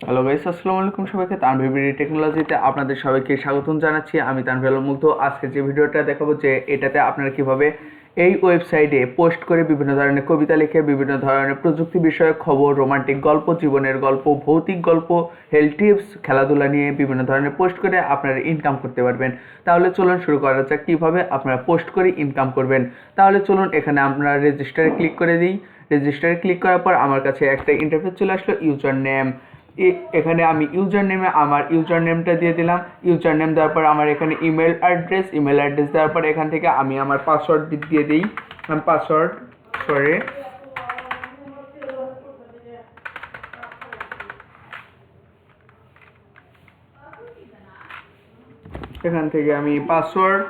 Hello guys, আসসালামু আলাইকুম সবাইকে। তানভীর বিডি টেকনোলজিতে আপনাদের সবাইকে স্বাগতম জানাচ্ছি। আমি তানভীর মুগ্ধ। আজকে যে ভিডিওটা দেখাবো যে এটাতে আপনারা কিভাবে এই ওয়েবসাইটে পোস্ট করে বিভিন্ন ধরনের কবিতা লিখে বিভিন্ন ধরনের প্রযুক্তি বিষয়ক খবর, রোমান্টিক গল্প, জীবনের গল্প, ভৌতিক গল্প, হেলথ টিপস, খেলাধুলা নিয়ে বিভিন্ন ধরনের পোস্ট করে আপনারা ইনকাম করতে পারবেন। তাহলে চলুন শুরু করা যাক কীভাবে আপনারা পোস্ট করে ইনকাম করবেন। তাহলে চলুন এখানে আমরা রেজিস্টারে ক্লিক করে দিই। রেজিস্টারে ক্লিক করার পর আমার কাছে একটা ইন্টারফেস চলে আসলো, ইউজার নেম। এখানে আমি ইউজার নেমে আমার ইউজার নেমটা দিয়ে দিলাম। ইউজার নেম দেওয়ার পর আমার এখানে ইমেল অ্যাড্রেস দেওয়ার পর এখান থেকে আমি আমার পাসওয়ার্ড দিয়ে দিই। পাসওয়ার্ড এখান থেকে আমি পাসওয়ার্ড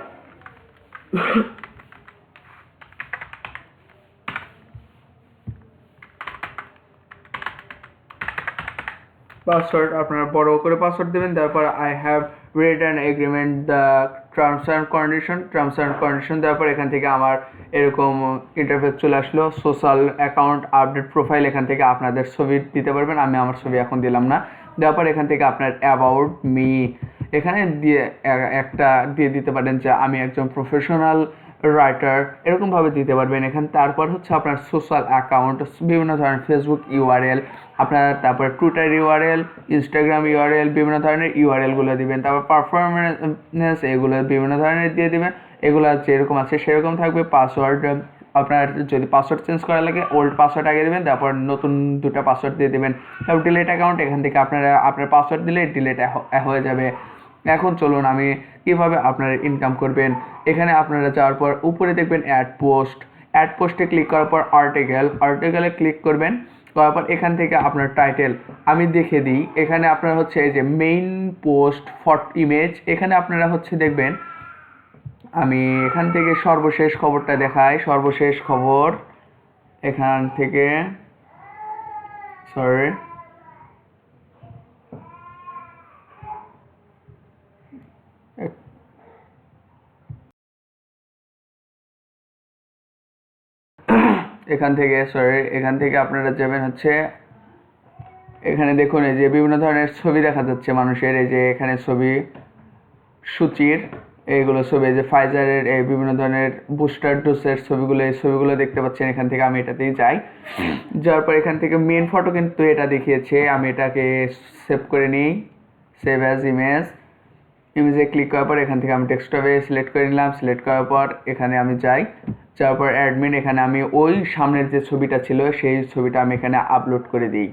আপনারা বড় করে পাসওয়ার্ড দেবেন। তারপর I have read and agreement the terms and condition দেওয়ার পর এখান থেকে আমার এরকম ইন্টারফেস চলে আসলো। সোশ্যাল অ্যাকাউন্ট আপডেট প্রোফাইল, এখান থেকে আপনাদের ছবি দিতে পারবেন। আমি আমার ছবি এখন দিলাম না। দেওয়ার পর এখান থেকে আপনার অ্যাবাউট মি এখানে দিয়ে একটা দিয়ে দিতে পারেন যে আমি একজন প্রফেশনাল রাইটার, এরকমভাবে দিতে পারবেন এখানে। তারপর হচ্ছে আপনার সোশ্যাল অ্যাকাউন্ট, বিভিন্ন ধরনের ফেসবুক ইউআরএল আপনার, তারপর টুইটার ইউআরএল, ইনস্টাগ্রাম ইউআরএল, বিভিন্ন ধরনের ইউআরএলগুলো দিবেন। তারপর পারফরমেন্স এগুলো বিভিন্ন ধরনের দিয়ে দিবেন। এগুলো যেরকম আছে সেরকম থাকবে। পাসওয়ার্ড আপনার যদি পাসওয়ার্ড চেঞ্জ করা লাগে ওল্ড পাসওয়ার্ড আগে দেবেন, তারপর নতুন দুটো পাসওয়ার্ড দিয়ে দেবেন। তারপর ডিলিট অ্যাকাউন্ট, এখান থেকে আপনার পাসওয়ার্ড দিলে ডিলিট হয়ে যাবে। এখন চলুন আমি কীভাবে আপনারা ইনকাম করবেন। এখানে আপনারা যাওয়ার পর উপরে দেখবেন অ্যাড পোস্টে ক্লিক করার পর আর্টিকেলে ক্লিক করবেন। করার পর এখান থেকে আপনার টাইটেল আমি দেখে দিই। এখানে আপনার হচ্ছে এই যে মেইন পোস্ট ফর ইমেজ, এখানে আপনারা হচ্ছে দেখবেন আমি এখান থেকে সর্বশেষ খবরটা দেখাই। সর্বশেষ খবর এখান থেকে এখান থেকে আপনারা যাবেন হচ্ছে এখানে দেখুন এই যে বিভিন্ন ধরনের ছবি দেখা যাচ্ছে মানুষের। এই যে এখানে ছবি সূচির এইগুলো ছবি, এই যে ফাইজারের এই বিভিন্ন ধরনের বুস্টার ডোজের ছবিগুলো, এই ছবিগুলো দেখতে পাচ্ছেন। এখান থেকে আমি এটাতেই যাওয়ার পর এখান থেকে মেন ফটো কিন্তু এটা দেখিয়েছে, আমি এটাকে সেভ করে নিই। সেভ অ্যাজ ইমেজে ক্লিক করার পর এখান থেকে আমি ডেস্কটপে সিলেক্ট করে নিলাম। সিলেক্ট করার পর এখানে আমি যাওয়ার পর অ্যাডমিন, এখানে আমি ওই সামনের যে ছবিটা ছিল সেই ছবিটা আমি এখানে আপলোড করে দিই।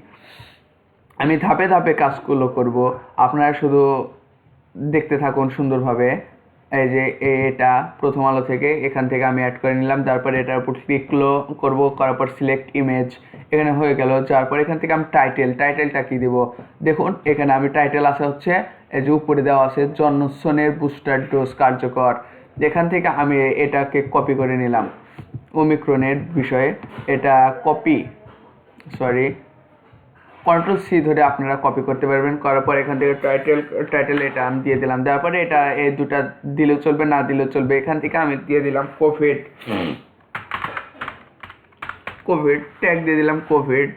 আমি ধাপে ধাপে কাজগুলো করব, আপনারা শুধু দেখতে থাকুন সুন্দরভাবে। এই যে এটা প্রথম আলো থেকে, এখান থেকে আমি অ্যাড করে নিলাম। তারপরে এটার উপর ক্লিক করব, করার পর সিলেক্ট ইমেজ, এখানে হয়ে গেল। যার পর এখান থেকে আমি টাইটেলটা কি দেব দেখুন। এখানে আমি টাইটেল আছে হচ্ছে এই যে উপরে দেওয়া আছে জনসনের বুস্টার ডোজ কার্যকর। এখান থেকে আমি এটাকে কপি করে নিলাম ওমিক্রনের বিষয়ে। এটা কন্ট্রোল C ধরে আপনারা কপি করতে পারবেন। করার পর এখান থেকে টাইটেল এটা আমি দিয়ে দিলাম। দেওয়ার পরে এটা এই দুটা দিলেও চলবে, না দিলেও চলবে। এখান থেকে আমি দিয়ে দিলাম কোভিড ট্যাগ দিয়ে দিলাম কোভিড।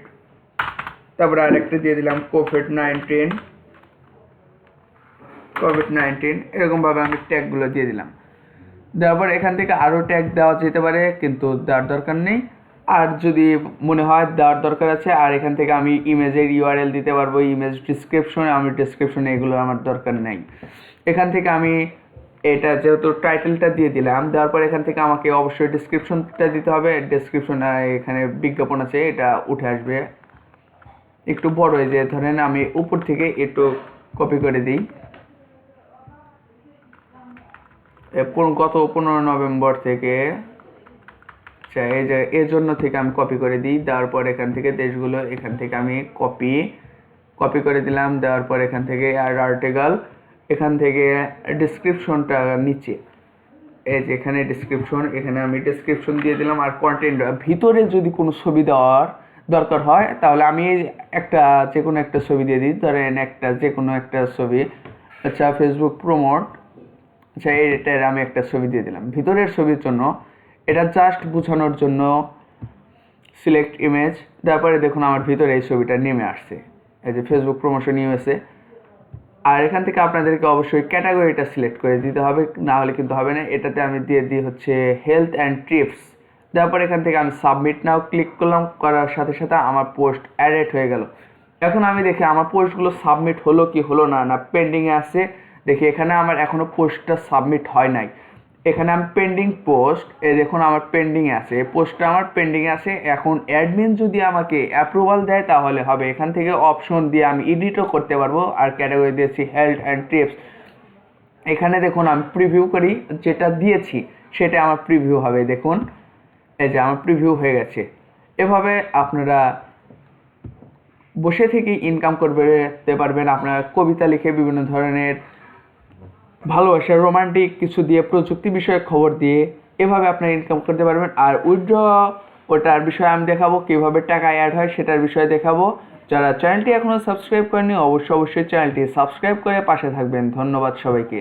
তারপরে আরেকটা দিয়ে দিলাম কোভিড-19 এরকমভাবে আমি ট্যাগগুলো দিয়ে দিলাম। দেওয়ার পর এখান থেকে আরও ট্যাগ দেওয়া যেতে পারে, কিন্তু দেওয়ার দরকার নেই। আর যদি মনে হয় দেওয়ার দরকার আছে, আর এখান থেকে আমি ইমেজের ইউআরএল দিতে পারবো, ইমেজ ডিসক্রিপশনে এগুলো আমার দরকার নেই। এখান থেকে আমি এটা যেহেতু টাইটেলটা দিয়ে দিলাম, দেওয়ার পর এখান থেকে আমাকে অবশ্যই ডিসক্রিপশনটা দিতে হবে। ডিসক্রিপশন এখানে বিজ্ঞাপন আছে, এটা উঠে আসবে একটু বড়। এই যে ধরেন আমি উপর থেকে একটু কপি করে দিই। গত 15 নভেম্বর থেকে, এই যে এর জন্য থেকে আমি কপি করে দিই। দেওয়ার পর এখান থেকে দেশগুলো, এখান থেকে আমি কপি করে দিলাম। দেওয়ার পর এখান থেকে আর্টিকেল, এখান থেকে ডিসক্রিপশনটা নিচে, এই যে এখানে ডিসক্রিপশন, এখানে আমি ডিসক্রিপশন দিয়ে দিলাম। আর কন্টেন্ট ভিতরে যদি কোনো ছবি দেওয়ার দরকার হয় তাহলে আমি যে কোনো একটা ছবি দিয়ে দিই। ধরেন যে কোনো একটা ছবি, আচ্ছা ফেসবুক প্রমোট, আচ্ছা এটার আমি একটা ছবি দিয়ে দিলাম ভিতরের ছবির জন্য। এটা জাস্ট বোঝানোর জন্য সিলেক্ট ইমেজ। তারপরে দেখুন আমার ভিতরে এই ছবিটা নেমে আসছে। এই যে ফেসবুক প্রমোশন ইউএসএ। আর এখান থেকে আপনাদেরকে অবশ্যই ক্যাটাগরিটা সিলেক্ট করে দিতে হবে, না হলে কিন্তু হবে না। এটাতে আমি দিয়ে দিই হচ্ছে হেলথ অ্যান্ড ট্রিপস। তারপর এখান থেকে আমি সাবমিট নাও ক্লিক করলাম, করার সাথে সাথে আমার পোস্ট অ্যাডেড হয়ে গেল। এখন আমি দেখি আমার পোস্টগুলো সাবমিট হলো কি হলো না, না পেন্ডিংয়ে আছে। দেখি এখানে আমার এখনও পোস্টটা সাবমিট হয় নাই। এখানে আমি পেন্ডিং পোস্ট, এই দেখুন আমার পেন্ডিংয়ে আছে, এই পোস্টটা আমার পেন্ডিংয়ে আছে। এখন অ্যাডমিন যদি আমাকে অ্যাপ্রুভাল দেয় তাহলে হবে। এখান থেকে অপশন দিয়ে আমি এডিটও করতে পারবো। আর ক্যাটাগরি দিয়েছি হেলথ অ্যান্ড টিপস। এখানে দেখুন আমি প্রিভিউ করি, যেটা দিয়েছি সেটা আমার প্রিভিউ হবে। দেখুন এই যে আমার প্রিভিউ হয়ে গেছে। এভাবে আপনারা বসে থেকে ইনকাম করতে পারবেন। আপনারা কবিতা লিখে, বিভিন্ন ধরনের ভালোবাসা, রোমান্টিক কিছু দিয়ে, প্রযুক্তি বিষয়ক খবর দিয়ে এভাবে আপনারা ইনকাম করতে পারবেন। আর উইথড্র ওটার বিষয়ে আমি দেখাবো, কীভাবে টাকা অ্যাড হয় সেটার বিষয়ে দেখাবো। যারা চ্যানেলটি এখনও সাবস্ক্রাইব করেনি অবশ্যই চ্যানেলটি সাবস্ক্রাইব করে পাশে থাকবেন। ধন্যবাদ সবাইকে।